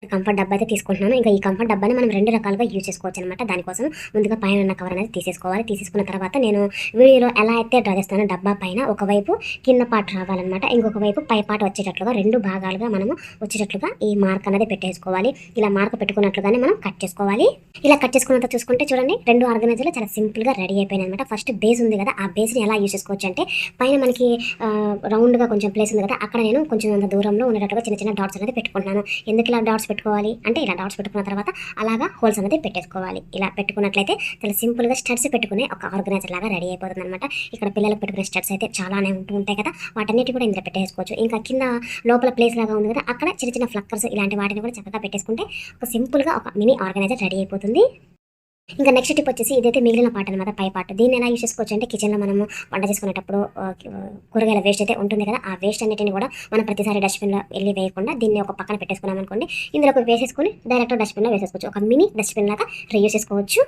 Comfort డబ్బా అయితే తీసుకుంటున్నాను. ఇంకా ఈ కంఫర్ట్ డబ్బాని మనం 2 రకాలుగా యూజ్ చేసుకోవచ్చనమాట. దానికోసం ముందుగా పైన ఉన్న కవర్ అనేది తీసేసుకోవాలి. తీసేసుకున్న తర్వాత నేను వీడియోలో ఎలా అయితే డ్రా చేస్తానో డబ్బా పైన ఒకవైపు కింద పార్ట్ రావాలనమాట. ఇంకొక వైపు పై పార్ట్ వచ్చేటట్లుగా 2 భాగాలుగా మనము వచ్చేటట్లుగా ఈ మార్క్ అనేది పెట్టేసుకోవాలి. ఇలా మార్క్ పెట్టుకున్నట్లుగానే మనం కట్ చేసుకోవాలి. ఇలా కట్ చేసుకున్నంత చూసుకుంటే చూడండి 2 ఆర్గనైజర్లు చాలా సింపుల్‌గా రెడీ అయిపోయినాయనమాట. ఫస్ట్ బేస్ ఉంది కదా! ఆ బేస్‌ని ఎలా యూజ్ చేసుకోవచ్చు అంటే పైన మనకి రౌండ్‌గా కొంచెం ప్లేస్ ఉంది కదా! అక్కడ నేను కొంచెం అంత దూరంలో ఉండేటట్టుగా చిన్న చిన్న డాట్స్ అనేది పెట్టుకుంటున్నాను. ఎందుకు ఇలా డాట్స్ పెట్టుకోవాలి అంటే ఇలా డాట్స్ పెట్టుకున్న తర్వాత అలాగా హోల్స్ అనేది పెట్టేసుకోవాలి. ఇలా పెట్టుకున్నట్లయితే చాలా సింపుల్‌గా స్టడ్స్ పెట్టుకునే ఒక ఆర్గనైజర్ లాగా రెడీ అయిపోతుందనమాట. ఇక్కడ పిల్లలకు పెట్టుకునే స్టడ్స్ అయితే చాలానే ఉంటూ ఉంటాయి కదా! వాటన్నిటి కూడా ఇందులో పెట్టేసుకోవచ్చు. ఇంకా కింద లోపల ప్లేస్ లాగా ఉంది కదా! అక్కడ చిన్న చిన్న ఫ్లక్కర్స్ ఇలాంటి వాటిని కూడా చక్కగా పెట్టేసుకుంటే ఒక సింపుల్‌గా ఒక మినీ ఆర్గనైజర్ రెడీ అయిపోతుంది. ఇంకా నెక్స్ట్ టిప్ వచ్చేసి ఇదైతే మిగిలిన పార్ట్ అనమాట పై పార్ట్. దీన్ని ఎలా యూజ్ చేసుకోవచ్చు అంటే కిచెన్‌లో మనము వంట చేసుకునేటప్పుడు కూరగాయల వేస్ట్ అయితే ఉంటుంది కదా! ఆ వేస్ట్ అన్నిటిని కూడా మనం ప్రతిసారి డస్ట్‌బిన్‌లో ఎళ్లి వేయకుండా దీన్ని ఒక పక్కన పెట్టేసుకున్నామనుకోండి, ఇందులోకి వేసేసుకొని డైరెక్ట్‌గా డస్ట్‌బిన్‌లో వేసేసుకోవచ్చు. ఒక మినీ డస్ట్‌బిన్ లాగా రీయూజ్ చేసుకోవచ్చు.